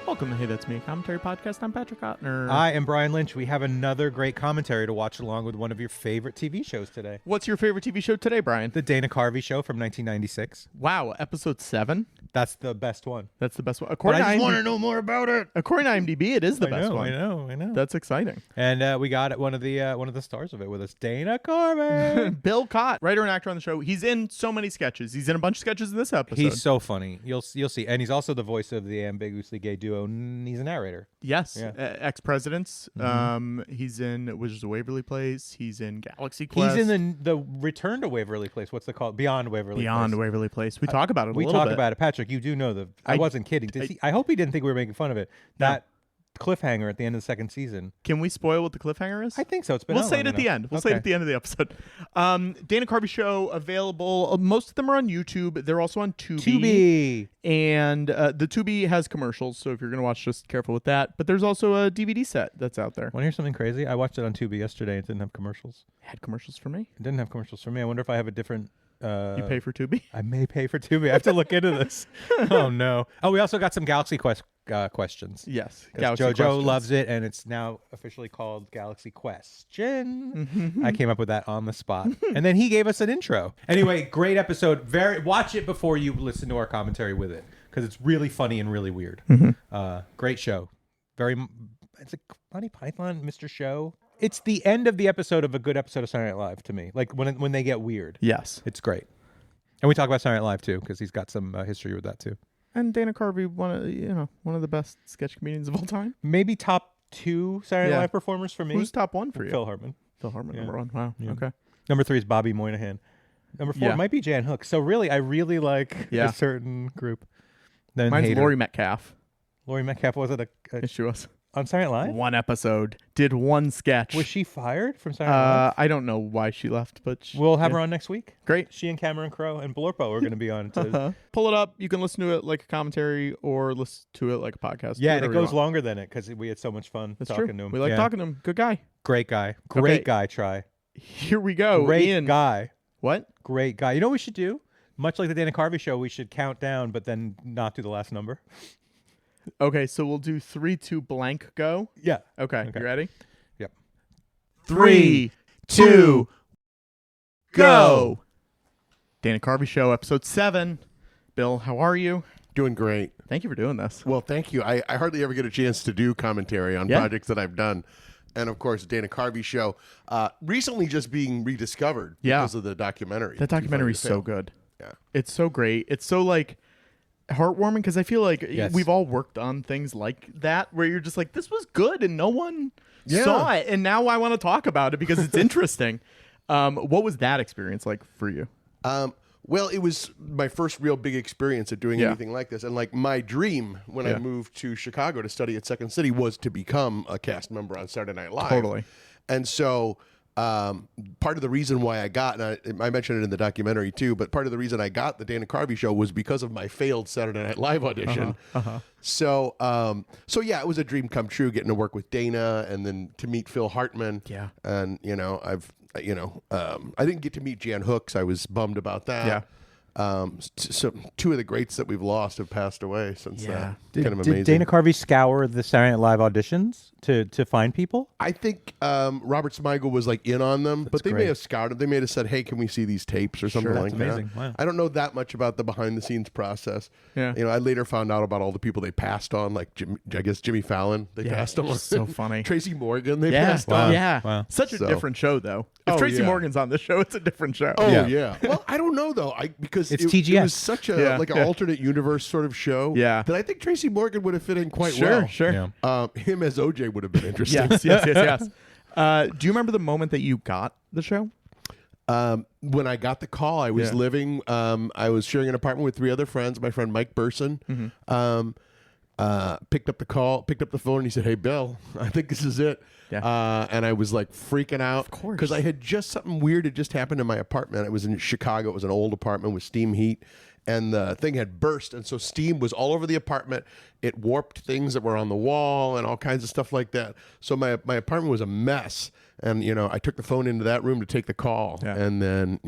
Welcome to Hey That's Me, a commentary podcast. I'm Patrick Ottner. I am Brian Lynch. We have another great commentary to watch along with one of your favorite TV shows today. What's your favorite TV show today, Brian? The Dana Carvey Show from 1996. Wow, episode 7? That's the best one. That's the best one. But I just want to know more about it. According to IMDb, it is the best one. I know. That's exciting. And we got one of the stars of it with us, Dana Carvey. Bill Chott, writer and actor on the show. He's in so many sketches. He's in a bunch of sketches in this episode. He's so funny. You'll see. And he's also the voice of the ambiguously gay duo. He's a narrator. Yes, Yeah. Ex-Presidents. Mm-hmm. He's in Wizards of Waverly Place. He's in Galaxy Quest. He's in the Return to Waverly Place. What's it called? Beyond Waverly Beyond Place. Waverly Place. We talk about it a We little talk bit. about it. Patrick, you do know I wasn't kidding. I hope he didn't think we were making fun of it. That cliffhanger at the end of the second season. Can we spoil what the cliffhanger is? I think so. It's been We'll out say long it at the enough. end. We'll say it at the end of the episode. Dana Carvey Show available. Most of them are on YouTube. They're also on Tubi. And the Tubi has commercials, so if you're going to watch, just careful with that. But there's also a DVD set that's out there. Want to hear something crazy? I watched it on Tubi yesterday. It didn't have commercials. It had commercials for me. It didn't have commercials for me. I wonder if I have a different... You pay for Tubi? I may pay for Tubi. I have to look into this. Oh, no. Oh, we also got some Galaxy Quest questions. Yes. JoJo loves it, and it's now officially called Galaxy Question. I came up with that on the spot. And then he gave us an intro. Anyway, great episode. Watch it before you listen to our commentary with it, because it's really funny and really weird. Great show. It's a Monty Python, Mr. Show. It's the end of the episode of a good episode of Saturday Night Live to me. Like when they get weird. Yes. It's great. And we talk about Saturday Night Live too, because he's got some history with that too. And Dana Carvey, one of the best sketch comedians of all time. Maybe top 2 Saturday Night Live performers for me. Who's top 1 for you? Phil Hartman. Phil Hartman, Yeah. number 1. Wow. Yeah. Okay. Number 3 is Bobby Moynihan. Number 4 might be Jan Hook. So really, I really like a certain group. Then mine's Hader. Laurie Metcalf. Laurie Metcalf, was it Yes, she was. on Saturday Night Live? 1 episode. Did 1 sketch. Was she fired from Saturday Night Live? I don't know why she left, but We'll have her on next week. Great. She and Cameron Crowe and Blorpo are going to be on. To, Pull it up. You can listen to it like a commentary or listen to it like a podcast. yeah, and it goes longer than it because we had so much fun That's talking true. to him. We like talking to him. Good guy. Great guy. Okay. Great guy, Try. Here we go. Great Ian. guy. What? Great guy. You know what we should do? Much like the Dana Carvey Show, we should count down, but then not do the last number. Okay, so we'll do 3, 2, blank, go. Yeah. Okay. You ready? Yep. 3, 2, go. Dana Carvey Show, episode 7. Bill, how are you? Doing great. Thank you for doing this. Well, thank you. I hardly ever get a chance to do commentary on projects that I've done. And, of course, Dana Carvey Show, recently just being rediscovered because of the documentary. That documentary is so good. Yeah. It's so great. It's so, heartwarming because I feel like Yes. we've all worked on things like that where you're just like, this was good and no one saw it. And now I want to talk about it because it's interesting. What was that experience like for you? Well, it was my first real big experience at doing anything like this. And my dream when I moved to Chicago to study at Second City was to become a cast member on Saturday Night Live. Totally. And so part of the reason why I got, and I mentioned it in the documentary too, but part of the reason I got the Dana Carvey Show was because of my failed Saturday Night Live audition. So yeah, it was a dream come true getting to work with Dana and then to meet Phil Hartman. Yeah. And I didn't get to meet Jan Hooks. I was bummed about that. Yeah. So 2 of the greats that we've lost have passed away since that. Did, kind of amazing. did Dana Carvey scour the Saturday Night Live auditions to find people? I think Robert Smigel was in on them, but they may great. have scouted. They may have said, "Hey, can we see these tapes or something like amazing. that?" Wow. I don't know that much about the behind the scenes process. Yeah. I later found out about all the people they passed on, like I guess Jimmy Fallon. They passed on. So funny. Tracy Morgan. They passed Wow. on. Yeah. Wow. Such a So- different show, though. If Oh, Tracy yeah. Morgan's on this show, it's a different show. Oh Yeah. yeah. Well, I don't know though. Because It's it TGS. was such a an alternate universe sort of show. Yeah. That I think Tracy Morgan would have fit in quite well. Sure. Yeah. Him as OJ would have been interesting. Yes. Do you remember the moment that you got the show? When I got the call, I was living. I was sharing an apartment with 3 other friends. My friend Mike Burson picked up the phone, and he said, "Hey, Bill, I think this is it." Yeah. And I was freaking out, of course, because I had something weird had just happened in my apartment. It was in Chicago. It was an old apartment with steam heat, and the thing had burst, and so steam was all over the apartment. It warped things that were on the wall and all kinds of stuff like that. So my apartment was a mess, and I took the phone into that room to take the call, and then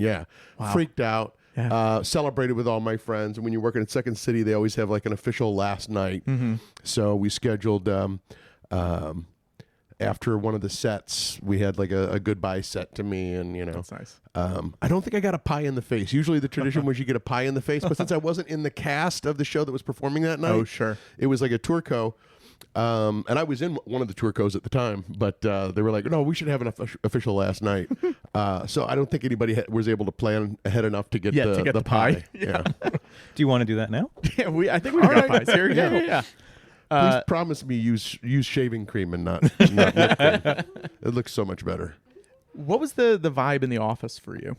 freaked out. Celebrated with all my friends. And when you're working at Second City, they always have like an official last night. So we scheduled after one of the sets, we had like a goodbye set to me, and That's nice. I don't think I got a pie in the face. Usually the tradition was you get a pie in the face, but since I wasn't in the cast of the show that was performing that night, it was like a tour co. And I was in one of the tour co's at the time, but they were like, no, we should have an official last night. So I don't think anybody was able to plan ahead enough to get the pie. Yeah. Do you want to do that now? Yeah, I think we've got pies here. Yeah. Please promise me use shaving cream and not lip cream. It looks so much better. What was the vibe in the office for you?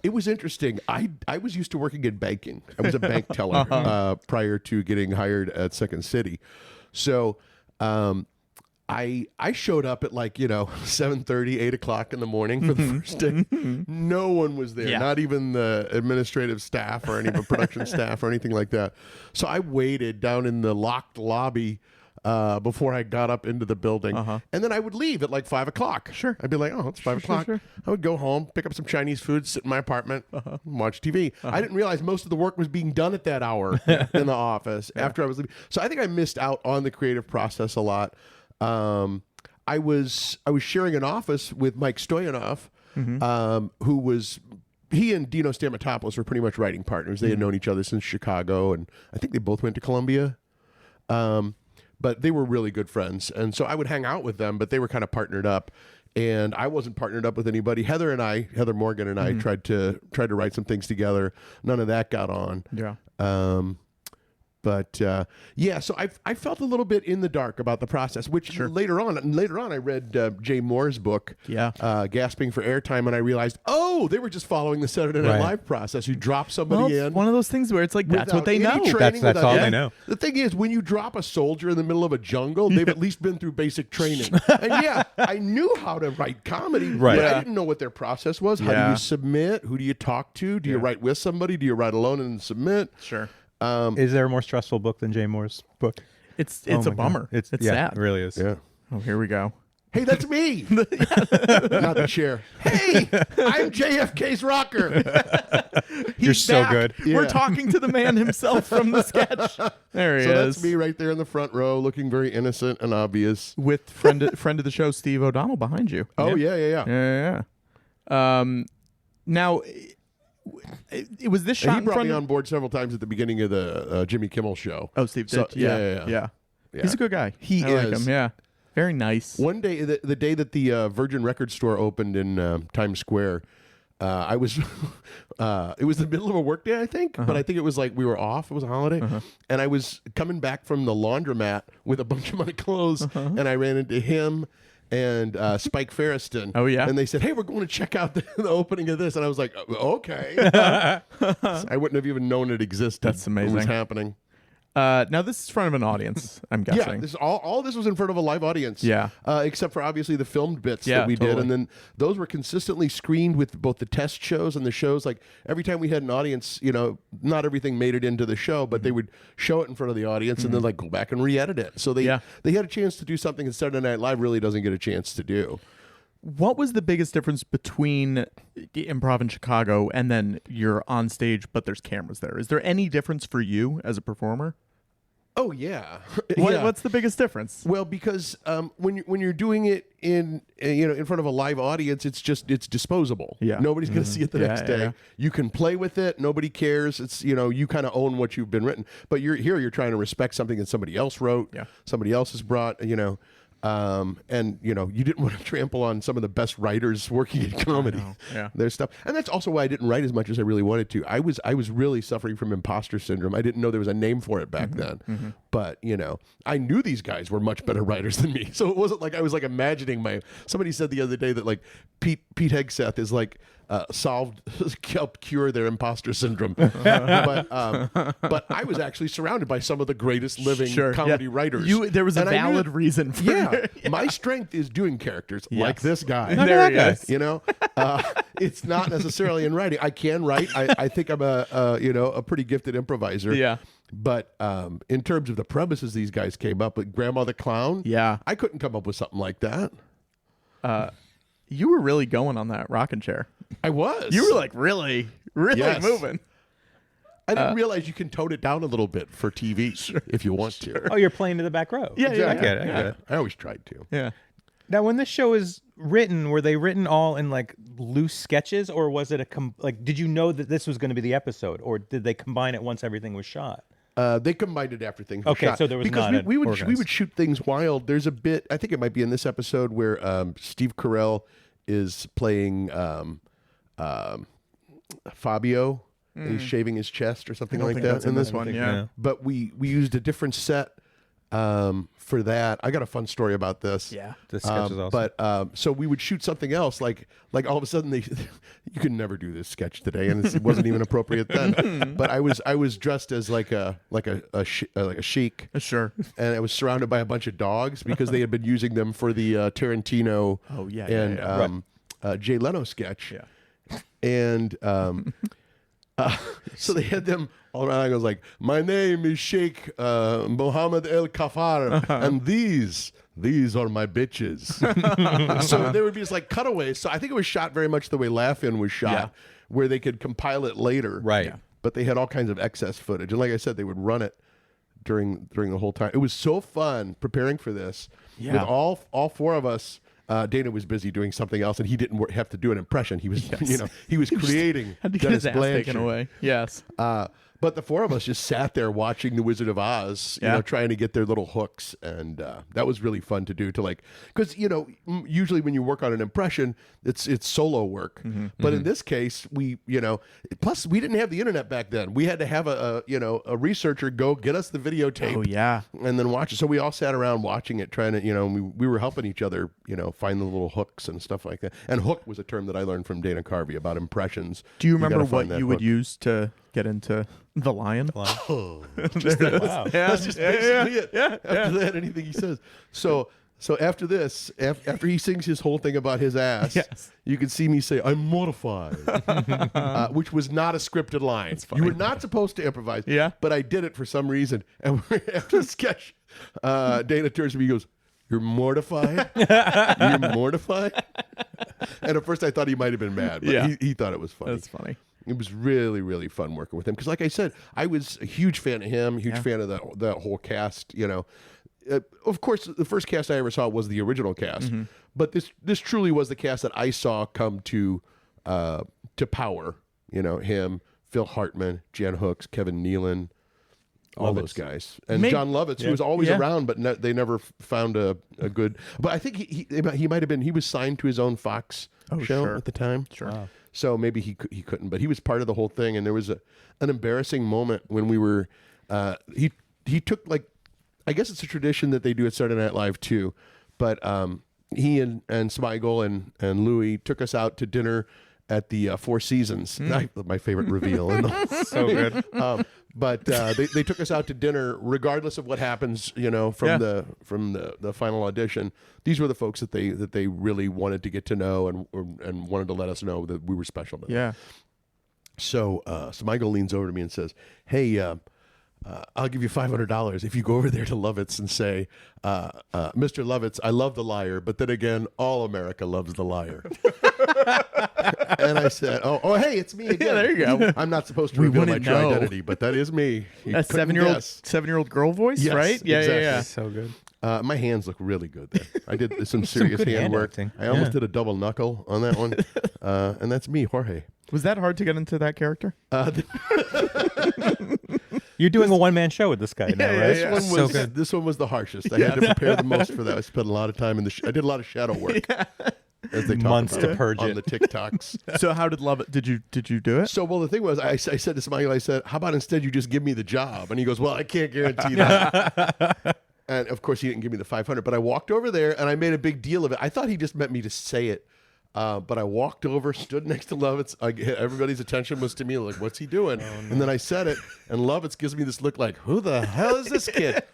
It was interesting. I was used to working in banking. I was a bank teller prior to getting hired at Second City. So I showed up at 7:30, 8 o'clock in the morning for the first day. No one was there, not even the administrative staff or any of the production staff or anything like that. So I waited down in the locked lobby before I got up into the building. And then I would leave at 5 o'clock. Sure. I'd be like, oh, it's 5 o'clock. Sure. I would go home, pick up some Chinese food, sit in my apartment, and watch TV. I didn't realize most of the work was being done at that hour in the office after I was leaving. So I think I missed out on the creative process a lot. I was sharing an office with Mike Stoyanov, who was... He and Dino Stamatopoulos were pretty much writing partners. They had known each other since Chicago, and I think they both went to Columbia. But they were really good friends. And so I would hang out with them, but they were kind of partnered up. And I wasn't partnered up with anybody. Heather Morgan and I tried to write some things together. None of that got on. Yeah. But so I felt a little bit in the dark about the process, which later on I read Jay Moore's book, Gasping for Airtime, and I realized, they were just following the Saturday Night Live process. You drop somebody in. One of those things where it's like, that's what they know. That's all they know. The thing is, when you drop a soldier in the middle of a jungle, they've at least been through basic training. And I knew how to write comedy, but I didn't know what their process was. How do you submit? Who do you talk to? Do you write with somebody? Do you write alone and submit? Sure. Is there a more stressful book than Jay Moore's book? It's a bummer. It's sad. It really is. Yeah. Oh, here we go. Hey, that's me. Not the chair. Hey, I'm JFK's rocker. You're so back. good. Yeah. We're talking to the man himself from the sketch. There he is. That's me right there in the front row, looking very innocent and obvious. With friend of the show, Steve O'Donnell, behind you. Oh, yeah. Now... It was this shot. He brought me on board several times at the beginning of the Jimmy Kimmel show. Oh, Steve did. Yeah. He's a good guy. I like him. Yeah, very nice. One day, the day that the Virgin Record store opened in Times Square, I was. It was the middle of a workday, I think, but I think it was we were off. It was a holiday, and I was coming back from the laundromat with a bunch of my clothes, and I ran into him and Spike Ferriston. Oh, yeah? And they said, hey, we're going to check out the opening of this. And I was like, okay. I wouldn't have even known it existed. That's amazing. It was happening. Now, this is in front of an audience, I'm guessing. Yeah, all this was in front of a live audience. Yeah. Except for, obviously, the filmed bits that we did. And then those were consistently screened with both the test shows and the shows. Every time we had an audience, not everything made it into the show, but they would show it in front of the audience and then, go back and re-edit it. So they had a chance to do something that Saturday Night Live really doesn't get a chance to do. What was the biggest difference between the improv in Chicago and then you're on stage, but there's cameras there? Is there any difference for you as a performer? Oh yeah. What's the biggest difference? Well, because when you're doing it in front of a live audience, it's disposable. Yeah. Nobody's going to see it the next day. Yeah. You can play with it. Nobody cares. It's you kind of own what you've been written. But you're trying to respect something that somebody else wrote. Yeah. Somebody else has brought. And you didn't want to trample on some of the best writers working in comedy. Yeah. Their stuff. And that's also why I didn't write as much as I really wanted to. I was really suffering from imposter syndrome. I didn't know there was a name for it back then. But, I knew these guys were much better writers than me. So it wasn't like I was imagining somebody said the other day that Pete Hegseth is helped cure their imposter syndrome. But I was actually surrounded by some of the greatest living comedy writers. There was a valid reason for it. My strength is doing characters like this guy. There he is. It's not necessarily in writing. I can write. I think I'm a pretty gifted improviser. Yeah. But in terms of the premises these guys came up with, Grandma the Clown, I couldn't come up with something like that. You were really going on that rocking chair. I was. You were like really Yes. moving. I didn't realize you can tone it down a little bit for TV if you want to. Oh, you're playing to the back row. Yeah, yeah, I get it. I get it. I always tried to. Yeah. Now, when this show is written, were they written all in like loose sketches, or was it did you know that this was going to be the episode, or did they combine it once everything was shot? They combined it after things were Okay, shot. so there was because not we would organized. shoot things wild. There's a bit, I think it might be in this episode, where Steve Carell is playing Fabio, and he's shaving his chest or something like that. in this one, yeah. But we used a different set for that. I got a fun story about this. Yeah. The sketch is awesome. But so we would shoot something else, like all of a sudden you can never do this sketch today, and it wasn't even appropriate then. But I was dressed as like a sheik, Sure. and I was surrounded by a bunch of dogs because they had been using them for the Tarantino Jay Leno sketch. Yeah. And so they had them all around. I was like, my name is Sheikh Mohammed El Kafar, and these are my bitches. So there would be just like cutaways. So I think it was shot very much the way Laugh-In was shot, where they could compile it later. Right. Yeah. But they had all kinds of excess footage. And like I said, they would run it during the whole time. It was so fun preparing for this. Yeah. With all four of us. Dana was busy doing something else, and he didn't have to do an impression. He was, he was creating. Had to get Dennis his ass Blanchard. taken away. Yes. But the four of us just sat there watching The Wizard of Oz, trying to get their little hooks, and that was really fun to do. Because usually when you work on an impression, it's solo work. But in this case, plus we didn't have the internet back then. We had to have a researcher go get us the videotape. Oh yeah. And then watch it. So we all sat around watching it, trying to, we were helping each other, find the little hooks and stuff like that. And hook was a term that I learned from Dana Carvey about impressions. Do you remember gotta find what that you would hook. use to get into The Lion? Wow. That's just basically it. Yeah. After that, anything he says. So after this, after he sings his whole thing about his ass, you can see me say, "I'm mortified," which was not a scripted line. You were not supposed to improvise. Yeah. But I did it for some reason. And after the sketch, Dana turns to me and goes, "You're mortified? You're mortified?" And at first I thought he might have been mad, but he thought it was funny. That's funny. It was really, really fun working with him. Because like I said, I was a huge fan of him, huge fan of the whole cast, Of course, the first cast I ever saw was the original cast. But this truly was the cast that I saw come to power. Him, Phil Hartman, Jan Hooks, Kevin Nealon, all those guys. And John Lovitz, who was always around, but they never found a good... But I think he might have been... He was signed to his own Fox show at the time. Sure. Wow. So maybe he couldn't, but he was part of the whole thing. And there was an embarrassing moment when we were, he took I guess it's a tradition that they do at Saturday Night Live too, but he and Smigel and Louis took us out to dinner at the Four Seasons. My favorite reveal. So good. But they took us out to dinner, regardless of what happens, from the final audition. These were the folks that they really wanted to get to know and wanted to let us know that we were special to them. Yeah. So Smigel leans over to me and says, "Hey, I'll give you $500 if you go over there to Lovitz and say, Mr. Lovitz, I love the liar, but then again, all America loves the liar." And I said, "Oh, hey, it's me again." Yeah, there you go. I'm not supposed to reveal my wouldn't true know. identity, but that is me. You That couldn't 7-year-old guess. 7-year-old girl voice, Yes, right? Yeah, exactly. yeah. So good. My hands look really good there. I did some serious good hand hand work. acting. I almost did a double knuckle on that one. And that's me, Jorge. Was that hard to get into that character? You're doing a one-man show with this guy now, yeah, right? yeah. This one was the harshest. I had to prepare the most for that. I spent a lot of time in I did a lot of shadow work. As they talk Months about to purge on it. the TikToks. So how did Lovett? Did you do it? So, well, the thing was, I said to Smiley, I said, "How about instead you just give me the job?" And he goes, "Well, I can't guarantee that." And of course, he didn't give me the 500. But I walked over there and I made a big deal of it. I thought he just meant me to say it. But I walked over, stood next to Lovitz. Everybody's attention was to me, like, "What's he doing?" Oh, no. And then I said it, and Lovitz gives me this look like, "Who the hell is this kid?"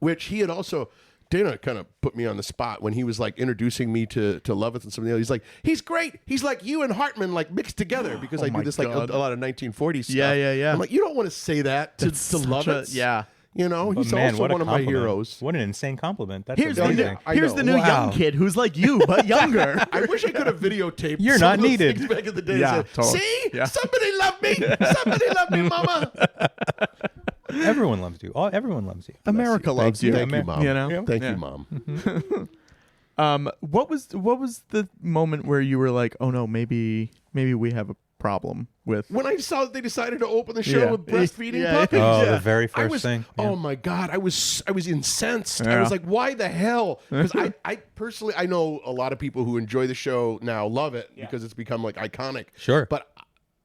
Which he had also... Dana kind of put me on the spot when he was like introducing me to Lovitz and some of the others. He's like, "He's great. He's like you and Hartman like mixed together," because I do this like a lot of 1940s stuff. Yeah. I'm like, "You don't want to say that to Lovitz." Yeah. You know, But he's man, also what a one of my compliment. heroes. What an insane compliment. That's Here's amazing. the new Wow. young kid who's like you but younger. I wish I could have videotaped. You're some not of those needed. things back in the day. Yeah, and said, totally. See, Yeah. somebody love me. Somebody love me, Mama. Everyone loves you. Everyone loves you. America loves you. Thank you, Mom. You know? Thank Yeah. you, Mom. What was the moment where you were like, oh no, maybe we have a problem with? When I saw that they decided to open the show Yeah. with breastfeeding Yeah. puppies, Oh, the very I first was, thing. oh my God, I was incensed. I Yeah. was like, why the hell? Because I personally, I know a lot of people who enjoy the show now love it because it's become like iconic. Sure. But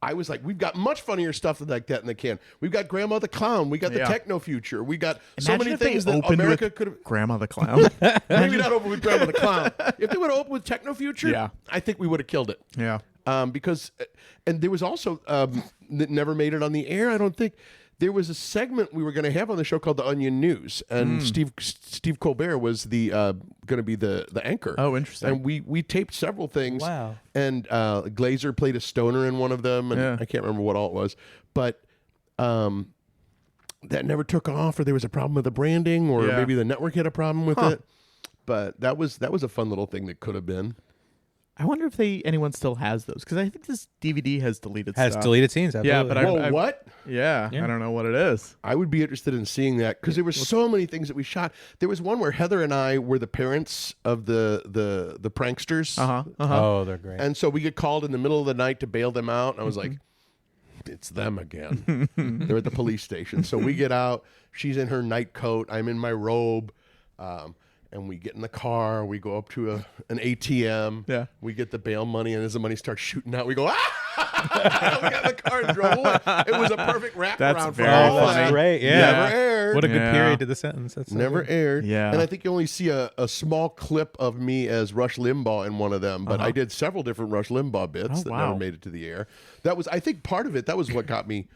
I was like, we've got much funnier stuff like that in the can. We've got Grandma the Clown. We got the Yeah. Techno Future. We got so Imagine many if they things that opened America with could have. Grandma the Clown. Maybe not open with Grandma the Clown. If they would have opened with Techno Future, Yeah. I think we would have killed it. Yeah. Because, and there was also that never made it on the air. I don't think there was a segment we were going to have on the show called the Onion News, and Steve Colbert was the going to be the anchor. Oh, interesting. And we taped several things. Wow. And Glazer played a stoner in one of them, and Yeah. I can't remember what all it was, but that never took off, or there was a problem with the branding, or Yeah. maybe the network had a problem with it. But that was a fun little thing that could have been. I wonder if anyone still has those, because I think this DVD has deleted Has stuff. deleted scenes. Yeah, Absolutely. but Whoa, what? Yeah, Yeah. I don't know what it is. I would be interested in seeing that because there were so many things that we shot. There was one where Heather and I were the parents of the pranksters, Oh, they're great. and so we get called in the middle of the night to bail them out. And I was like, "It's them again." They're at the police station, so we get out. She's in her night coat. I'm in my robe. And we get in the car. We go up to an ATM. Yeah. We get the bail money, and as the money starts shooting out, we go, ah! We got in the car and drove away. It was a perfect wrap That's around for very all funny. that. That's great. Yeah. Never aired. What a good Yeah. period to the sentence. That's so Never good. aired. Yeah. And I think you only see a small clip of me as Rush Limbaugh in one of them, but I did several different Rush Limbaugh bits that wow. never made it to the air. That was, I think part of it, that was what got me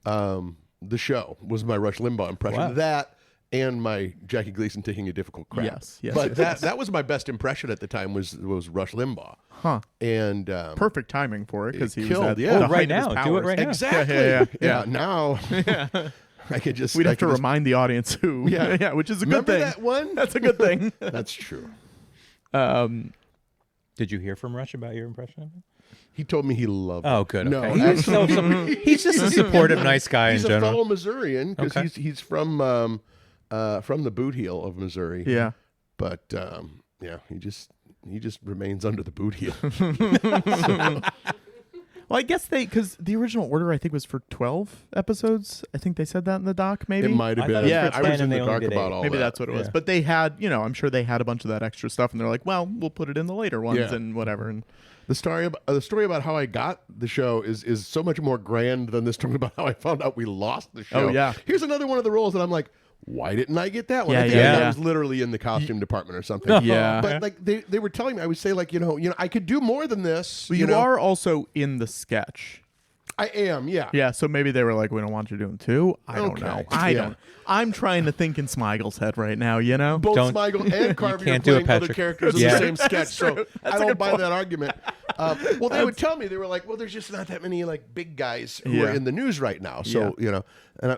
the show, was my Rush Limbaugh impression. Wow. That and my Jackie Gleason taking a difficult crap. Yes, yes, But yes, that was my best impression at the time was Rush Limbaugh. Huh. And Perfect timing for it, because he was killed, at yeah. the Oh, right height of his now. Do it powers. right now. exactly. Yeah. Now I could just. We'd I have to could just- remind the audience who. Yeah. Yeah, which is a good Remember thing. that one? That's a good thing. That's true. Did you hear from Rush about your impression of him? He told me he loved it. Oh, good. No, Okay. He's he's just a supportive, nice guy He's in a general. fellow Missourian because Okay. he's from the boot heel of Missouri. Yeah. But yeah, he just remains under the boot heel. Well, I guess because the original order, I think, was for 12 episodes. I think they said that in the doc, maybe. It might have I been. thought it was Yeah, for I 10 was in and the they only dark did about 8. all Maybe that. that's what it was. Yeah. But they had, I'm sure they had a bunch of that extra stuff, and they're like, well, we'll put it in the later ones Yeah. and whatever. And The story about how I got the show is so much more grand than the story about how I found out we lost the show. Oh, yeah. Here's another one of the roles that I'm like, why didn't I get that one? Yeah, I think yeah, I yeah. was literally in the costume department or something. Yeah. But like they were telling me, I would say like, I could do more than this. you know? are also in the sketch. I am, yeah. Yeah, so maybe they were like, we don't want you doing two. I don't know. Okay. I Yeah. don't. I'm trying to think in Smigel's head right now, Both Don't- Smigel and Carvey are can't do it, playing other Patrick. characters in Yeah. the same sketch, so I a don't good buy point. that argument. Well, they would tell me, they were like, well, there's just not that many like big guys who are Yeah. in the news right now. So,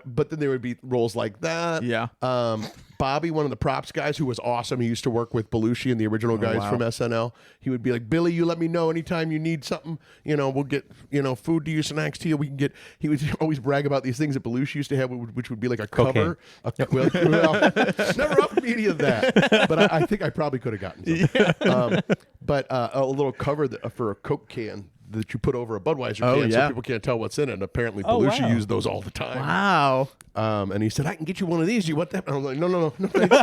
but then there would be roles like that. Yeah. Bobby, one of the props guys who was awesome. He used to work with Belushi and the original guys wow. from SNL. He would be like, Billy, you let me know anytime you need something. We'll get, food to you, snacks to you. We can get, he would always brag about these things that Belushi used to have, which would be like a Cocaine. cover. Well, never offered me any of that. But I think I probably could have gotten some. But a little cover for a Coke can that you put over a Budweiser Oh, can yeah. so people can't tell what's in it. And apparently Oh, Belushi wow. used those all the time. Wow. And he said, I can get you one of these. You want that? And I was like, no, thanks.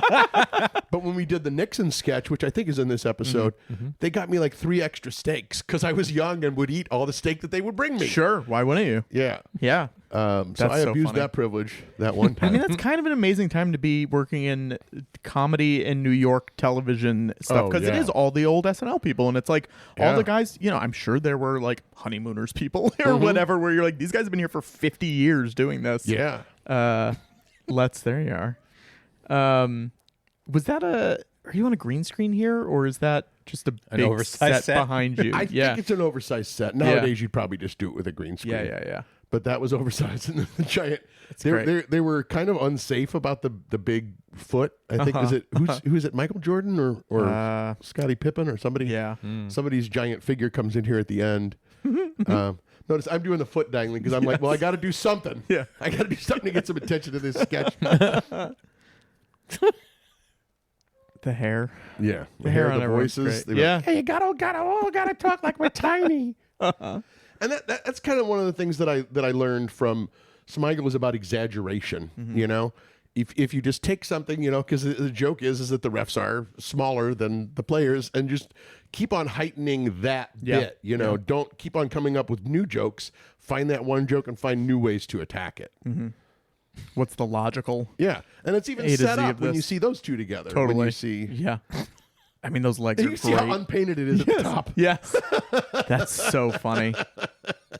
But when we did the Nixon sketch, which I think is in this episode, they got me like 3 extra steaks because I was young and would eat all the steak that they would bring me. Sure. Why wouldn't you? Yeah. Yeah. So That's I so abused funny. that privilege that one I time. mean, that's kind of an amazing time to be working in comedy and New York television stuff, Oh, because it yeah. is all the old SNL people, and it's like all Yeah. the guys. I'm sure there were like honeymooners people or whatever, where you're like, these guys have been here for 50 years doing this. Yeah. There you are. Was that are you on a green screen here, or is that just a An big oversized set? behind you? I yeah. think it's an oversized set. Nowadays, you'd probably just do it with a green screen. Yeah. but that was oversized and the giant. great. They were kind of unsafe about the big foot. I think is it who's it? Michael Jordan or Scottie Pippen or somebody? Yeah. Somebody's giant figure comes in here at the end. Notice I'm doing the foot dangling because I'm like, well, I got to do something. Yeah. I got to do something to get some attention to this sketch. The hair. Yeah, The hair on the everyone's voices. great. They were Yeah. like, hey, you gotta talk like we're tiny. And that's kind of one of the things that I learned from Smigel was about exaggeration. You know, if you just take something, you know, because the joke is that the refs are smaller than the players, and just keep on heightening that bit. You know, don't keep on coming up with new jokes. Find that one joke and find new ways to attack it. What's the logical? Yeah, and it's even A to set Z up of when this. you see those two together. Totally. When you see, Yeah. I mean, those legs you are can see how great. unpainted it is at the top. Yes. That's so funny.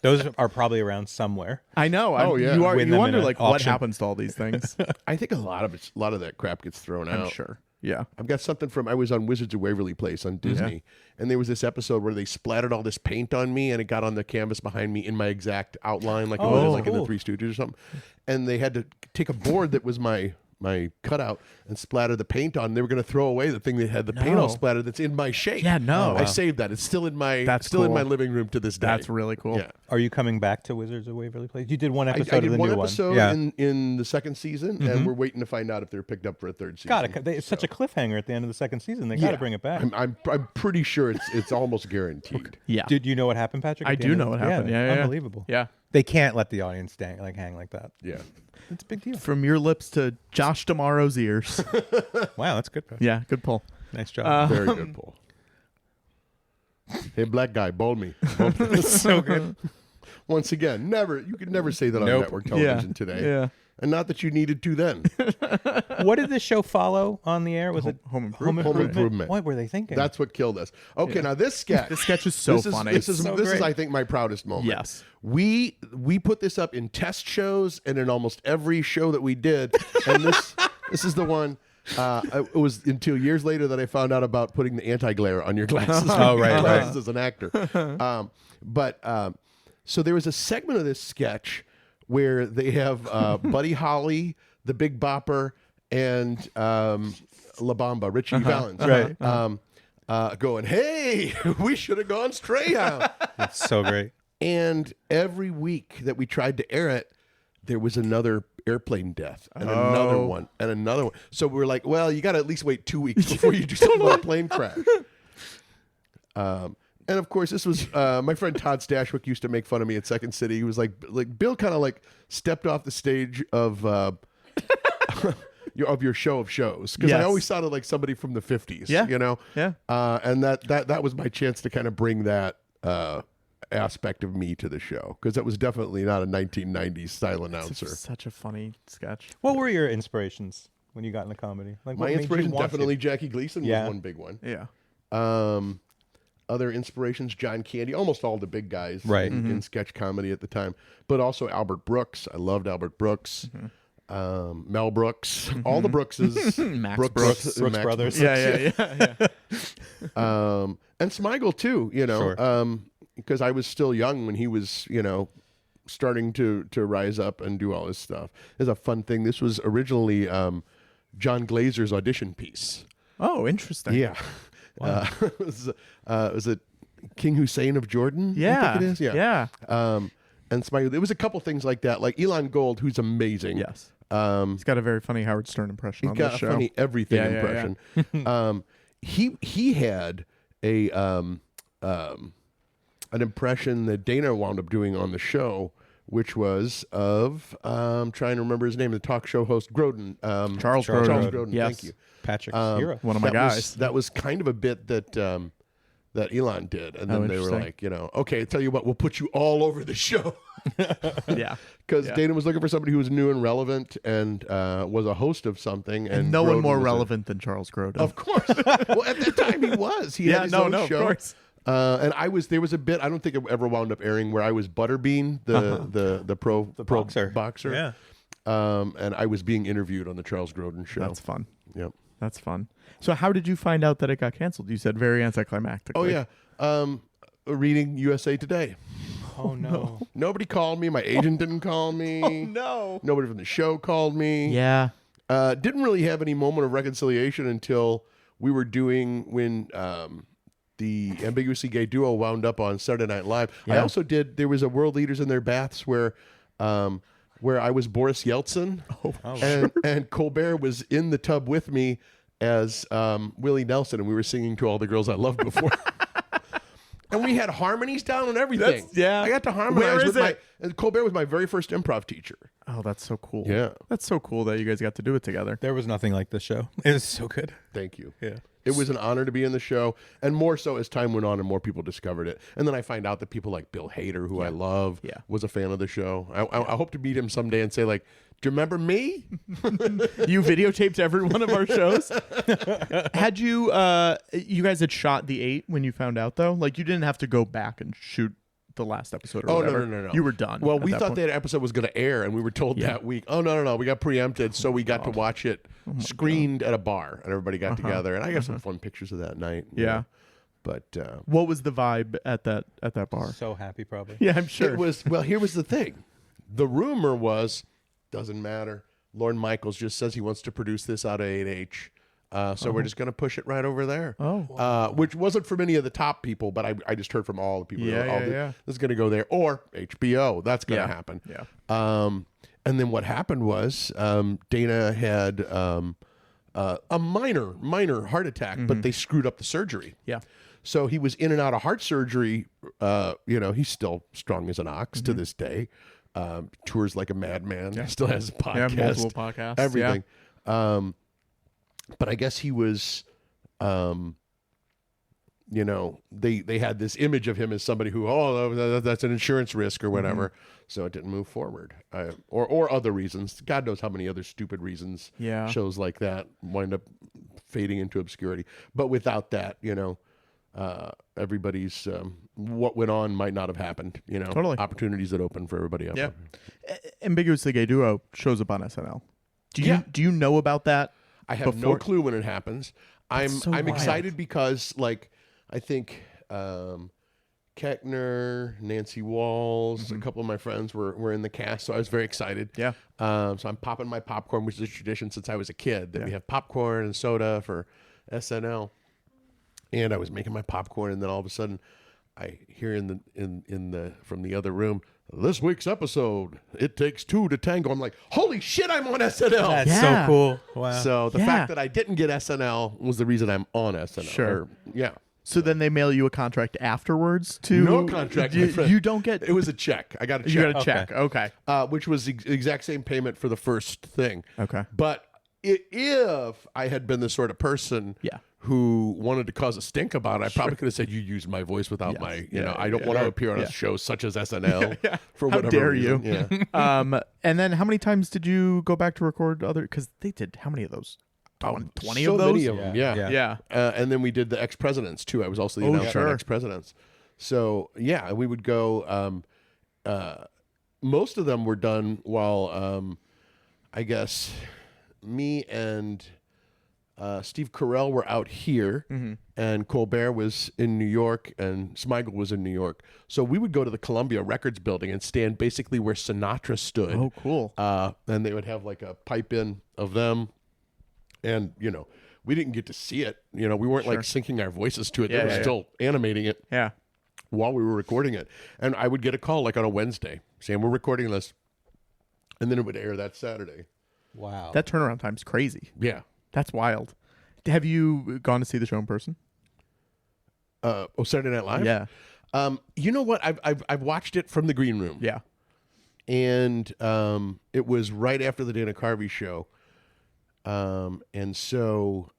Those are probably around somewhere. I know. Oh, yeah. You Win them wonder in an like what auction. happens to all these things. I think a lot of that crap gets thrown out. I'm sure. Yeah. I've got something from I was on Wizards of Waverly Place on Disney, and there was this episode where they splattered all this paint on me, and it got on the canvas behind me in my exact outline, like it was like in the cool. Three Stooges or something. And they had to take a board that was my cutout and splatter the paint on. They were going to throw away the thing that had the paint all No. splattered that's in my shape. Yeah, no. I saved that. It's still in my That's in my cool. living room to this day. That's really cool. Yeah. Are you coming back to Wizards of Waverly Place? You did one I episode did of the one new episode one. Yeah. in the second season, and we're waiting to find out if they're picked up for a third season. God, it's such a cliffhanger at the end of the second season. They got to bring it back. I'm pretty sure it's almost guaranteed. Yeah. Did you know what happened, Patrick? I at the do end know of what the- happened. Yeah. Unbelievable. Yeah. They can't let the audience hang like that. Yeah. It's a big deal. From your lips to Josh Tomorrow's ears. Wow, that's good. Yeah. Good pull. Nice job. Very good pull. Hey, black guy, bowl me. Bowl me. So good. Once again, you could never say that on Nope. network television today. Yeah. And not that you needed to then. What did this show follow on the air? Was it Home Improvement. Home Improvement. What were they thinking? That's what killed us. Okay, now this sketch. This sketch is so funny. This is So this is great. I think my proudest moment. Yes. We put this up in test shows and in almost every show that we did. And this is the one. It was until years later that I found out about putting the anti-glare on your glasses. Oh, right, glasses right. as an actor. So there was a segment of this sketch where they have Buddy Holly, the Big Bopper, and La Bamba, Richie Valens, Right. going, "Hey, we should have gone Strayhound." It's so great. And every week that we tried to air it, there was another airplane death and another one and another one. So we were like, well, you got to at least wait 2 weeks before you do something about a plane crash. And of course, this was my friend Todd Stashwick used to make fun of me at Second City. He was like Bill kind of like stepped off the stage of your show of shows because I Yes. always sounded like somebody from the 50s. Yeah. You know. Yeah. And that was my chance to kind of bring that aspect of me to the show because that was definitely not a 1990s style anannouncer. Such a funny sketch. What were your inspirations when you got into comedy? Like, what My made you inspiration want to- definitely Jackie Gleason Yeah. was one big one. Yeah. Other inspirations, John Candy, almost all the big guys Right. in sketch comedy at the time, but also Albert Brooks. I loved Albert Brooks, Mel Brooks, all the Brookses, Max Brooks Max Brothers. Yeah. and Smigel too. You know, Sure. because I was still young when he was, starting to rise up and do all this stuff. It's a fun thing. This was originally John Glazer's audition piece. Oh, interesting. Yeah. Was it King Hussein of Jordan? Yeah. I think it is. Yeah. Yeah. And Smiley, there was a couple things like that, like Elon Gold, who's amazing. Yes. He's got a very funny Howard Stern impression He's on got this a show. funny everything Yeah, yeah, impression. He had an impression that Dana wound up doing on the show, which was of I'm trying to remember his name, the talk show host Grodin. Charles Charles Grodin. Grodin. Yes. Thank you. Patrick's hero. One of my guys. That was kind of a bit that Elon did, and then they were interesting. like, okay, tell you what, we'll put you all over the show. Yeah. Because Dana was looking for somebody who was new and relevant and was a host of something. And No one Grodin more was relevant than Charles Grodin. Of course. Well, at that time he was. He had his own show. Of course. And there was a bit, I don't think it ever wound up airing, where I was Butterbean, the pro boxer. Yeah. And I was being interviewed on the Charles Grodin show. That's fun. Yep. That's fun. So how did you find out that it got canceled? You said very anticlimactically. Oh, yeah. Reading USA Today. Oh no. Nobody called me. My agent didn't call me. Oh, no. Nobody from the show called me. Yeah. Didn't really have any moment of reconciliation until we were doing when the Ambiguously Gay duo wound up on Saturday Night Live. I also did. There was a World Leaders in Their Baths where I was Boris Yeltsin, and Colbert was in the tub with me as Willie Nelson, and we were singing To All the Girls I Loved Before. And we had harmonies down and everything. I got to harmonize with my. And Colbert was my very first improv teacher. Oh, that's so cool. Yeah. That's so cool that you guys got to do it together. There was nothing like this show. It was so good. Thank you. Yeah. It was an honor to be in the show, and more so as time went on and more people discovered it. And then I find out that people like Bill Hader, who I love, was a fan of the show. I hope to meet him someday and say, like, do you remember me? You videotaped every one of our shows. Had you, you guys had shot the 8 when you found out, though? Like, you didn't have to go back and shoot the last episode or whatever. No. You were done. Well, we thought that episode was going to air, and we were told that week, oh, no. We got preempted, so we got to watch it screened at a bar, and everybody got together. And I got some fun pictures of that night. Yeah. But what was the vibe at that bar? So happy, probably. Yeah, I'm sure. it was. Well, here was the thing. The rumor was, doesn't matter. Lorne Michaels just says he wants to produce this out of 8H. So we're just going to push it right over there. Which wasn't from any of the top people, but I just heard from all the people. This is going to go there. Or HBO. That's going to happen. Yeah. And then what happened was Dana had a minor heart attack, but they screwed up the surgery. Yeah. So he was in and out of heart surgery. He's still strong as an ox to this day. Tours like a madman. Still has a podcast. Yeah, multiple podcasts. Everything. But I guess he was, they had this image of him as somebody who, that's an insurance risk or whatever. So it didn't move forward. Or other reasons. God knows how many other stupid reasons shows like that wind up fading into obscurity. But without that, everybody's, what went on might not have happened. Totally. Opportunities that open for everybody else. Yeah. Ambiguously Gay Duo shows up on SNL. Do you know about that? I have no clue when it happens. I'm excited because, like, I think Keckner, Nancy Walls, a couple of my friends were in the cast, so I was very excited. Yeah. So I'm popping my popcorn, which is a tradition since I was a kid that we have popcorn and soda for SNL. And I was making my popcorn, and then all of a sudden, I hear in the from the other room, this week's episode, It Takes Two to Tango. I'm like, holy shit, I'm on SNL. That's so cool. Wow. So the fact that I didn't get SNL was the reason I'm on SNL. Sure. Yeah. So then they mail you a contract afterwards to... No contract. You don't get... It was a check. I got a check. You got a check. Okay. Which was the exact same payment for the first thing. Okay. But if I had been the sort of person who wanted to cause a stink about it, I probably could have said, you used my voice without my... I don't want to appear on a show such as SNL for whatever dare reason. you? Yeah. And then how many times did you go back to record other... Because they did how many of those? 20 so of those? many of them, yeah. And then we did the ex-presidents, too. I was also the announcer on ex-presidents. So, yeah, we would go... most of them were done while, I guess, me and Steve Carell were out here, and Colbert was in New York, and Smigel was in New York. So we would go to the Columbia Records building and stand basically where Sinatra stood. Oh, cool. And they would have like a pipe in of them. And, we didn't get to see it. We weren't like syncing our voices to it. They were still animating it while we were recording it. And I would get a call like on a Wednesday saying, we're recording this. And then it would air that Saturday. Wow. That turnaround time's crazy. Yeah. That's wild. Have you gone to see the show in person? Saturday Night Live? Yeah. You know what? I've watched it from the green room. Yeah. And it was right after the Dana Carvey show. And so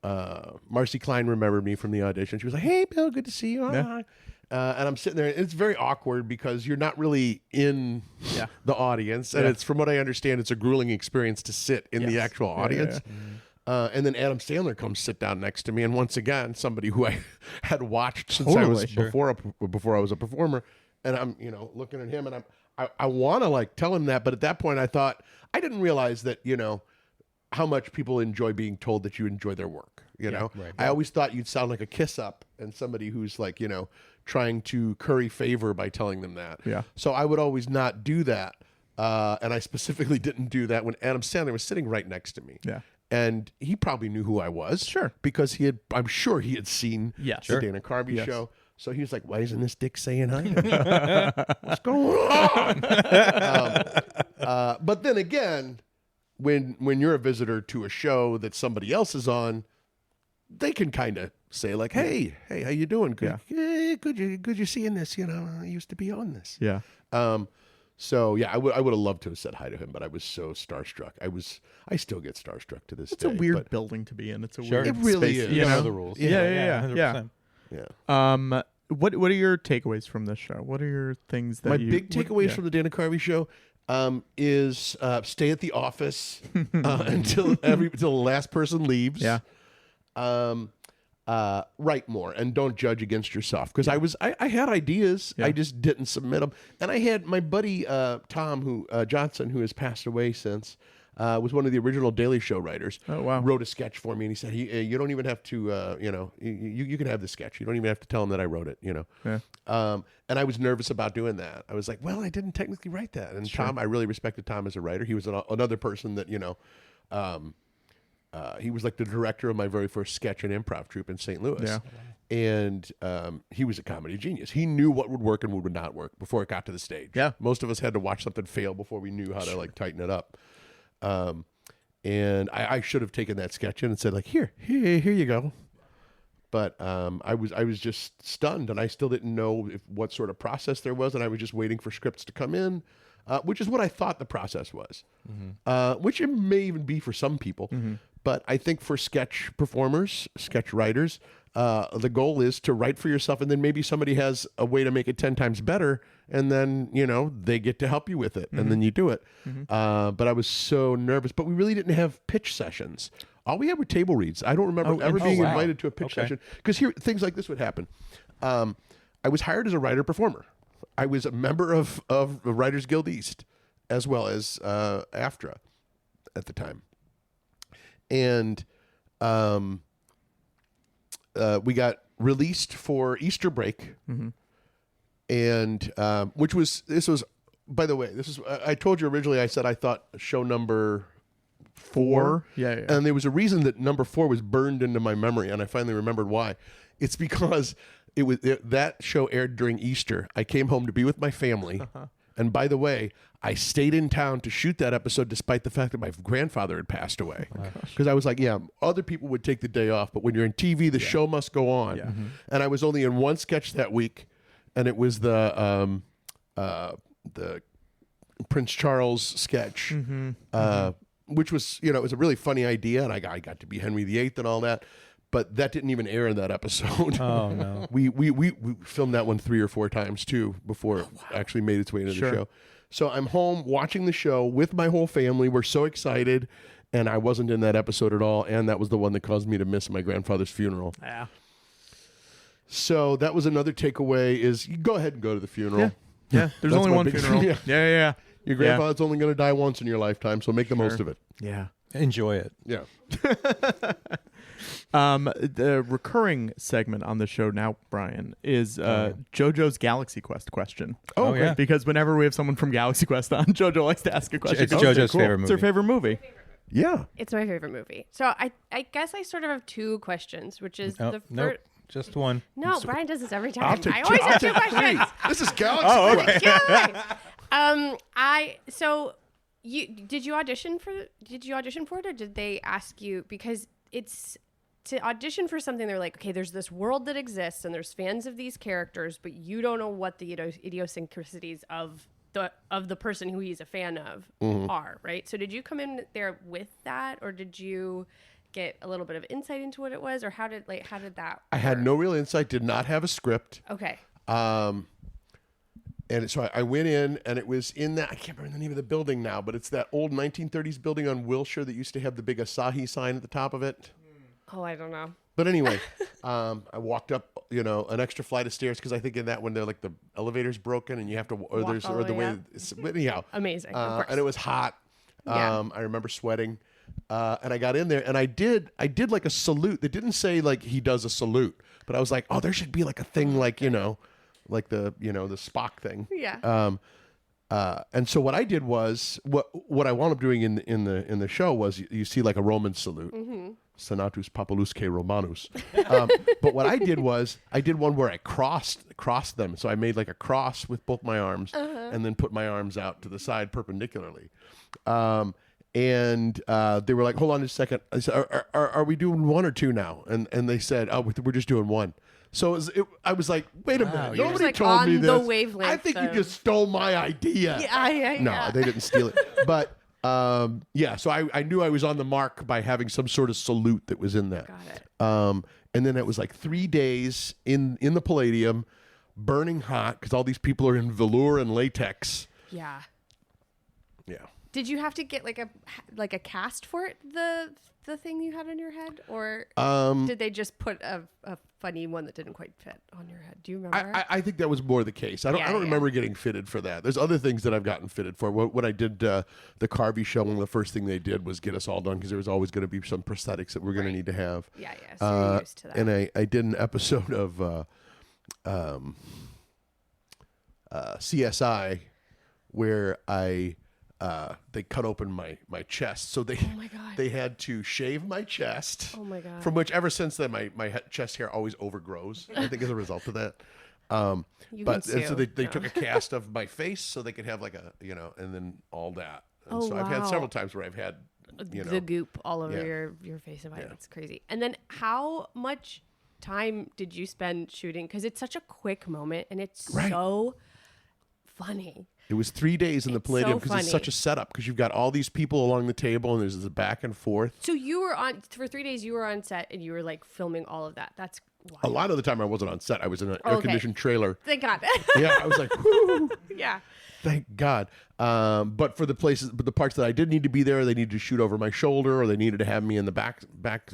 Marcy Klein remembered me from the audition. She was like, hey, Bill, good to see you. And I'm sitting there. And it's very awkward because you're not really in the audience. And it's, from what I understand, it's a grueling experience to sit in the actual audience. And then Adam Sandler comes sit down next to me. And once again, somebody who I had watched since I was before I was a performer. And I'm, looking at him, and I want to like tell him that. But at that point, I thought, I didn't realize that, how much people enjoy being told that you enjoy their work. Right. I always thought you'd sound like a kiss up and somebody who's like, trying to curry favor by telling them that. Yeah. So I would always not do that. And I specifically didn't do that when Adam Sandler was sitting right next to me. Yeah. And he probably knew who I was. Sure. Because I'm sure he had seen the Dana Carvey show. So he was like, why isn't this dick saying hi? What's going on? But then again, when you're a visitor to a show that somebody else is on, they can kind of say like, hey, how you doing? Good you seeing this? I used to be on this. Yeah. So yeah, I would have loved to have said hi to him, but I was so starstruck. I still get starstruck to this day. It's a weird building to be in. It's a Sure. weird It really space, is. You know the rules. Yeah. 100%. Yeah. What are your takeaways from this show? What are your things that My big takeaways from the Dana Carvey show is stay at the office until the last person leaves. Yeah. Write more and don't judge against yourself, because I had ideas, I just didn't submit them. And I had my buddy Tom Johnson, who has passed away since, was one of the original Daily Show writers. Oh wow! Wrote a sketch for me, and he said, "You don't even have to, you can have the sketch. You don't even have to tell him that I wrote it, Yeah. And I was nervous about doing that. I was like, well, I didn't technically write that. And Tom, I really respected Tom as a writer. He was another person that he was like the director of my very first sketch and improv troupe in St. Louis. Yeah. And he was a comedy genius. He knew what would work and what would not work before it got to the stage. Yeah. Most of us had to watch something fail before we knew how to like tighten it up. And I should have taken that sketch in and said like, here you go. But I was just stunned, and I still didn't know what sort of process there was, and I was just waiting for scripts to come in, which is what I thought the process was, which it may even be for some people. But I think for sketch performers, sketch writers, the goal is to write for yourself, and then maybe somebody has a way to make it 10 times better, and then, they get to help you with it, and then you do it. But I was so nervous. But we really didn't have pitch sessions. All we had were table reads. I don't remember ever being invited to a pitch session, because here things like this would happen. I was hired as a writer-performer. I was a member of the Writers Guild East, as well as AFTRA at the time. And we got released for Easter break, and by the way, I told you originally, I said I thought show number 4. Yeah. And there was a reason that number 4 was burned into my memory, and I finally remembered why. It's because that show aired during Easter. I came home to be with my family, and by the way, I stayed in town to shoot that episode despite the fact that my grandfather had passed away. Because I was like, other people would take the day off, but when you're in TV, the show must go on. And I was only in one sketch that week, and it was the Prince Charles sketch, which was, it was a really funny idea, and I got to be Henry VIII and all that. But that didn't even air in that episode. Oh no! we filmed that one 3 or 4 times too before it actually made its way into the show. So I'm home watching the show with my whole family. We're so excited, and I wasn't in that episode at all. And that was the one that caused me to miss my grandfather's funeral. Yeah. So that was another takeaway: is you go ahead and go to the funeral. Yeah. There's only one funeral. Yeah. Your grandfather's only going to die once in your lifetime, so make the most of it. Yeah. Enjoy it. Yeah. The recurring segment on the show now, Brian, is JoJo's Galaxy Quest question. Oh, yeah. Because whenever we have someone from Galaxy Quest on, JoJo likes to ask a question. It's JoJo's favorite movie. It's her favorite movie. Yeah. It's my favorite movie. So I guess I sort of have 2 questions, which is the first. Nope, just one. No, Brian does this every time. I'll take I always have 2 questions. This is Galaxy Quest. Did you audition for it, or did they ask you? Because it's to audition for something, they're like, okay, there's this world that exists and there's fans of these characters, but you don't know what the idiosyncrasies of the person who he's a fan of are, right? So did you come in there with that, or did you get a little bit of insight into what it was, or how did that I had no real insight, did not have a script. Okay. And so I went in, and it was in that, I can't remember the name of the building now, but it's that old 1930s building on Wilshire that used to have the big Asahi sign at the top of it. Oh, I don't know. But anyway, I walked up, an extra flight of stairs, because I think in that one, they're like the elevator's broken and you have to, but anyhow. Amazing. Of course. And it was hot. Yeah. I remember sweating. And I got in there, and I did like a salute. They didn't say like he does a salute, but I was like, oh, there should be like a thing like like the the Spock thing. Yeah. And so what I did was what I wound up doing in the show was you see like a Roman salute, Senatus Populusque Romanus. But what I did was I did one where I crossed them. So I made like a cross with both my arms, and then put my arms out to the side perpendicularly. And they were like, "Hold on just a second." I said, "Are we doing one or two now?" And they said, "Oh, we're just doing one." So I was like, "Wait a minute! You're Nobody like told me on this. the wavelength I think you of- just stole my idea." Yeah. No, they didn't steal it. But so I knew I was on the mark by having some sort of salute that was in that. Got it. And then it was like 3 days in the Palladium, burning hot because all these people are in velour and latex. Yeah. Yeah. Did you have to get like a cast for it, the thing you had on your head, or did they just put a funny one that didn't quite fit on your head? Do you remember? I think that was more the case. I don't remember getting fitted for that. There's other things that I've gotten fitted for. When I did the Carvey Show, one of the first thing they did was get us all done because there was always going to be some prosthetics that we're going to need to have. Yeah. So you're used to that. And I did an episode of CSI where they cut open my chest, so they my God. they had to shave my chest. Oh my God. From which ever since then my chest hair always overgrows. I think as a result of that. But so they took a cast of my face so they could have like a and then all that. And so I've had several times where I've had the goop all over your face and body. It's crazy. And then how much time did you spend shooting? Because it's such a quick moment and it's so funny. It was 3 days in the Palladium because so it's such a setup because you've got all these people along the table and there's this back and forth. So you were for 3 days. You were on set and you were like filming all of that. That's wild. A lot of the time I wasn't on set. I was in an air-conditioned trailer. Thank God. Yeah, I was like, whoo. Yeah. Thank God. But for the parts that I did need to be there, they needed to shoot over my shoulder or they needed to have me in the back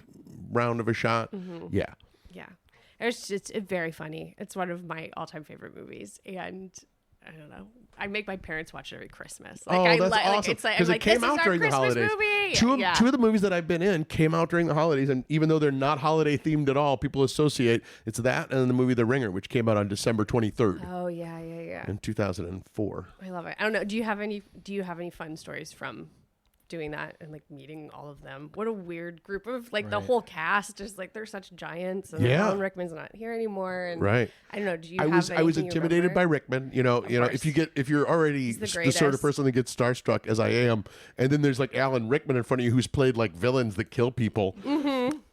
round of a shot. Yeah. Yeah. It's very funny. It's one of my all-time favorite movies. And I don't know. I make my parents watch it every Christmas. Like, that's awesome. Because it came out during the holidays. Two of the movies that I've been in came out during the holidays, and even though they're not holiday themed at all, people associate it's that and the movie The Ringer, which came out on December 23rd. Oh yeah. In 2004. I love it. I don't know. Do you have any fun stories from doing that and like meeting all of them? What a weird group of the whole cast is like they're such giants, and Alan Rickman's not here anymore. And I don't know. Do you? I was intimidated by Rickman. If you're already the sort of person that gets starstruck as I am, and then there's like Alan Rickman in front of you who's played like villains that kill people.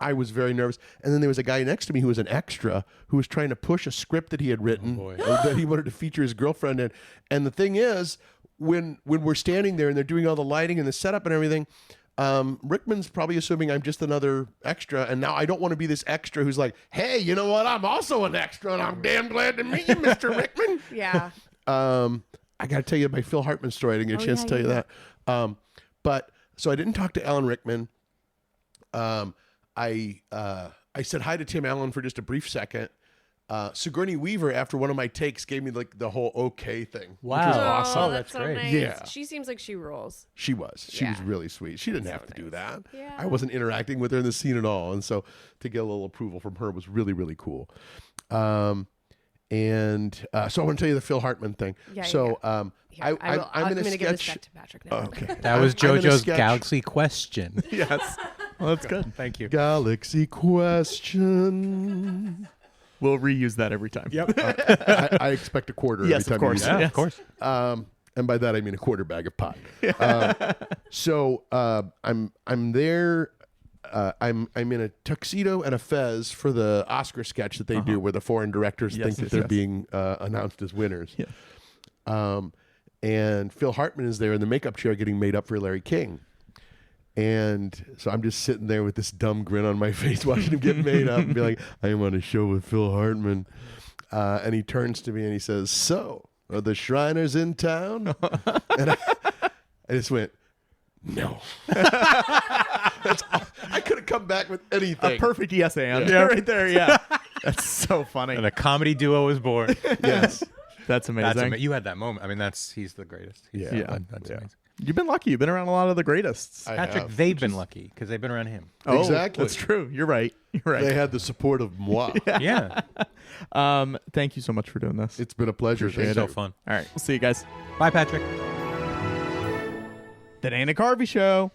I was very nervous. And then there was a guy next to me who was an extra who was trying to push a script that he had written that he wanted to feature his girlfriend in. And the thing is, when we're standing there and they're doing all the lighting and the setup and everything, Rickman's probably assuming I'm just another extra, and now I don't want to be this extra who's like, hey, you know what? I'm also an extra, and I'm damn glad to meet you, Mr. Rickman. Yeah. I got to tell you my Phil Hartman story. I didn't get a chance to tell you that. But so I didn't talk to Alan Rickman. I said hi to Tim Allen for just a brief second. Sigourney Weaver, after one of my takes, gave me like the whole okay thing. Wow. Which was awesome. Oh, that's so great. nice. Yeah. She seems like she rules. She was really sweet. She didn't have to do that. Yeah. I wasn't interacting with her in the scene at all. And so to get a little approval from her was really, really cool. So I want to tell you the Phil Hartman thing. Yeah, I'm in a gonna give this sketch. back to Patrick now. Okay. That was I'm in a JoJo's sketch. Galaxy Question. Yes. Well, that's good. Thank you. Galaxy Question. We'll reuse that every time. Yep. I expect a quarter Yes, every of time course. you use Yeah, it. of course. And by that I mean a quarter bag of pot. So I'm there. I'm in a tuxedo and a fez for the Oscar sketch that they do, where the foreign directors think that they're being announced as winners. Yeah. And Phil Hartman is there in the makeup chair getting made up for Larry King. And so I'm just sitting there with this dumb grin on my face watching him get made up and be like, I am on a show with Phil Hartman. And he turns to me and he says, so, are the Shriners in town? And I just went, no. That's all. I could have come back with anything. A perfect yes and. Yeah. Right there, yeah. That's so funny. And a comedy duo was born. Yes. That's amazing. You had that moment. I mean, he's the greatest. Yeah. That's amazing. You've been lucky. You've been around a lot of the greatest. Patrick, they've been lucky because they've been around him. Oh, Exactly. That's true. You're right. You're right. They had the support of moi. Yeah. Thank you so much for doing this. It's been a pleasure. It's Thank so you. fun. All right. We'll see you guys. Bye, Patrick. The Dana Carvey Show.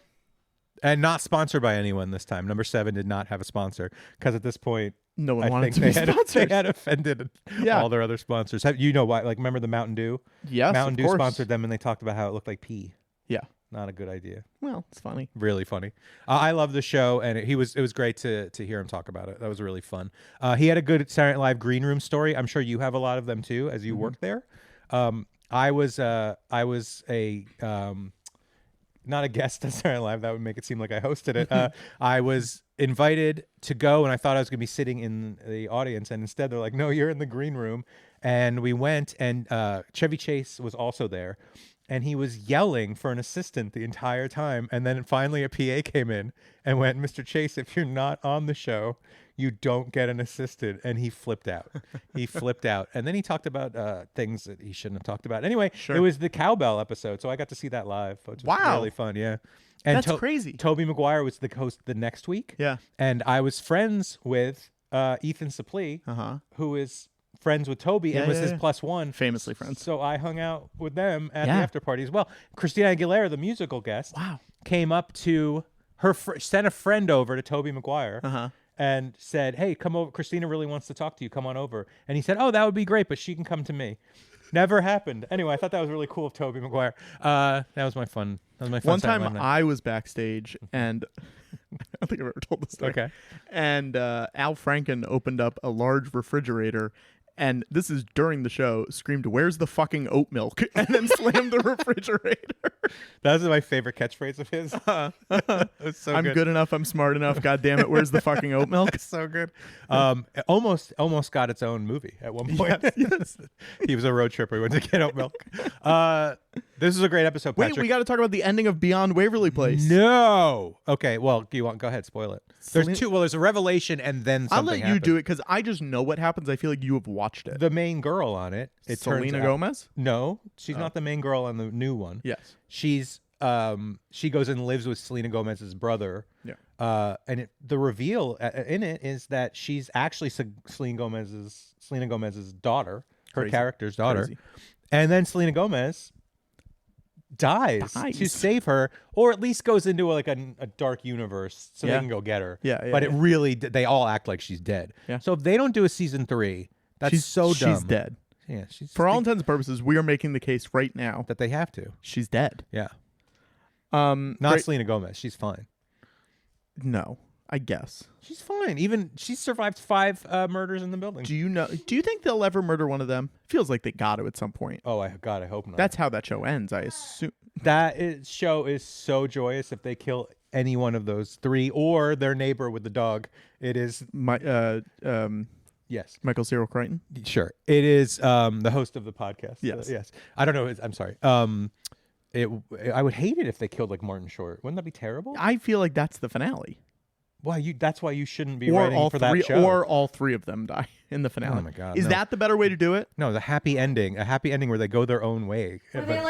And not sponsored by anyone this time. Number 7 did not have a sponsor because at this point, No one I wanted think to be they sponsors. had offended all their other sponsors. You know why? Like, remember the Mountain Dew? Yes, Mountain of Dew course. sponsored them, and they talked about how it looked like pee. Yeah. Not a good idea. Well, it's funny. Really funny. I love the show, and it was great to hear him talk about it. That was really fun. He had a good Saturday Night Live green room story. I'm sure you have a lot of them too, as you work there. I was a not a guest on Saturday Night Live. That would make it seem like I hosted it. I was invited to go, and I thought I was going to be sitting in the audience, and instead they're like, "No, you're in the green room." And we went, and Chevy Chase was also there. And he was yelling for an assistant the entire time. And then finally a PA came in and went, "Mr. Chase, if you're not on the show, you don't get an assistant." And he flipped out. He flipped out. And then he talked about things that he shouldn't have talked about. Anyway, It was the cowbell episode. So I got to see that live, which was really fun. Yeah. And That's crazy. Toby Maguire was the host the next week. Yeah. And I was friends with Ethan Suplee, who is friends with Toby and was his +1. Famously friends. So I hung out with them at the after party as well. Christina Aguilera, the musical guest, came up to her, sent a friend over to Toby Maguire and said, "Hey, come over. Christina really wants to talk to you. Come on over." And he said, "Oh, that would be great, but she can come to me." Never happened. Anyway, I thought that was really cool of Toby Maguire. That was my fun. That was my fun. One time Saturday night. I was backstage and I don't think I've ever told this story. Okay. And Al Franken opened up a large refrigerator. And this is during the show, screamed, "Where's the fucking oat milk?" and then slammed the refrigerator. That was my favorite catchphrase of his. It's so I'm good enough. I'm smart enough. God damn it. Where's the fucking oat milk? So good. It almost got its own movie at one point. Yes. He was a road tripper. He went to get oat milk. This is a great episode, Patrick. Wait, we got to talk about the ending of Beyond Waverly Place. No. Okay. Well, go ahead. Spoil it. There's Selena- two. Well, there's a revelation and then something. I'll let you do it because I just know what happens. I feel like you have watched it. The main girl on it. It Selena turns out- Gomez? No, she's not the main girl on the new one. Yes. She's she goes and lives with Selena Gomez's brother. Yeah. And the reveal in it is that she's actually Selena Gomez's daughter, her Crazy. character's daughter. Crazy. And then Selena Gomez dies to save her, or at least goes into a dark universe so they can go get her. Yeah, but it really, they all act like she's dead. Yeah. So if they don't do a season 3, that's so dumb. She's dead. Yeah, For all intents and purposes, we are making the case right now that they have to. she's dead. Yeah. Not Not Selena Gomez. She's fine. No, I guess. She's fine. Even she survived 5 murders in the building. Do you think they'll ever murder one of them? Feels like they got to at some point. Oh, God, I hope not. That's how that show ends, I assume. Show is so joyous if they kill any one of those 3 or their neighbor with the dog. It is yes. Michael Cyril Crichton. Sure. It is the host of the podcast. Yes. Yes. I don't know. I'm sorry. I would hate it if they killed like Martin Short. Wouldn't that be terrible? I feel like that's the finale. Well, that's why you shouldn't be writing for that show. Or all 3 of them die in the finale. Oh my God, Is no. that the better way to do it? No, a happy ending where they go their own way. Or they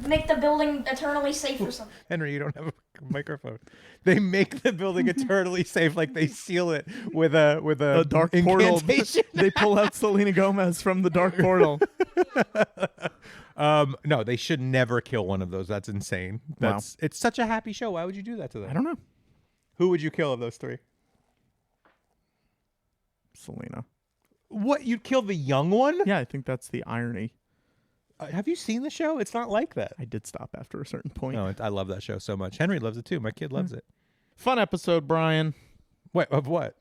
make the building eternally safe or something. Henry, you don't have a microphone. They make the building eternally safe, like they seal it with a dark portal. incantation. They pull out Selena Gomez from the dark portal. No, they should never kill one of those. That's insane. It's such a happy show. Why would you do that to them? I don't know. Who would you kill of those 3? Selena. What? You'd kill the young one? Yeah, I think that's the irony. Have you seen the show? It's not like that. I did stop after a certain point. No, I love that show so much. Henry loves it too. My kid loves it. Fun episode, Brian. Wait, of what?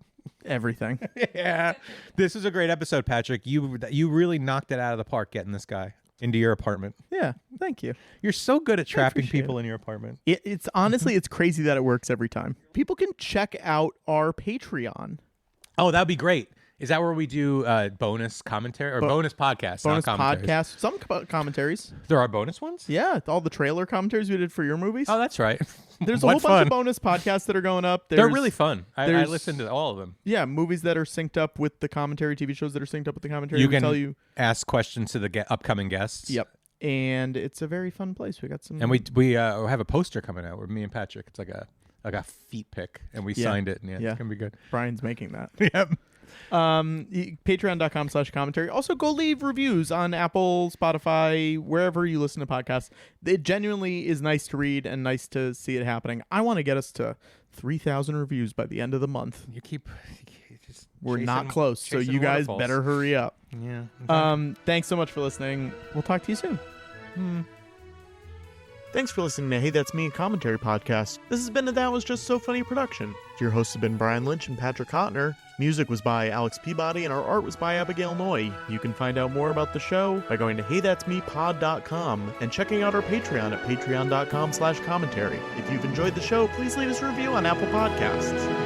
Everything. Yeah. This is a great episode, Patrick. You really knocked it out of the park getting this guy into your apartment. Yeah, thank you. You're so good at trapping appreciate people in your apartment. It's honestly, it's crazy that it works every time. People can check out our Patreon. Oh, that'd be great. Is that where we do bonus commentary or bonus podcasts? Bonus not commentaries? podcast. Some commentaries. There are bonus ones? Yeah, all the trailer commentaries we did for your movies. Oh, that's right. There's a What whole bunch fun. of bonus podcasts that are going up. They're really fun. I there's- listen to all of them. Yeah, movies that are synced up with the commentary, TV shows that are synced up with the commentary. You We can tell you. ask questions to the upcoming guests. Yep. and it's a very fun place. We got some, And we have a poster coming out with me and Patrick. It's like a feet pic, and we signed it. And it's gonna be good. Brian's making that. Yep. Patreon.com/commentary. Also, go leave reviews on Apple, Spotify, wherever you listen to podcasts. It genuinely is nice to read and nice to see it happening. I want to get us to 3,000 reviews by the end of the month. We're not close, so you guys better hurry up. Yeah. Thanks so much for listening. We'll talk to you soon. Thanks for listening to Hey That's Me, a commentary podcast. This has been a That Was Just So Funny production. Your hosts have been Brian Lynch and Patrick Hotner. Music was by Alex Peabody, and our art was by Abigail Noy. You can find out more about the show by going to HeyThat'sMePod.com and checking out our Patreon at patreon.com/commentary. If you've enjoyed the show, please leave us a review on Apple Podcasts.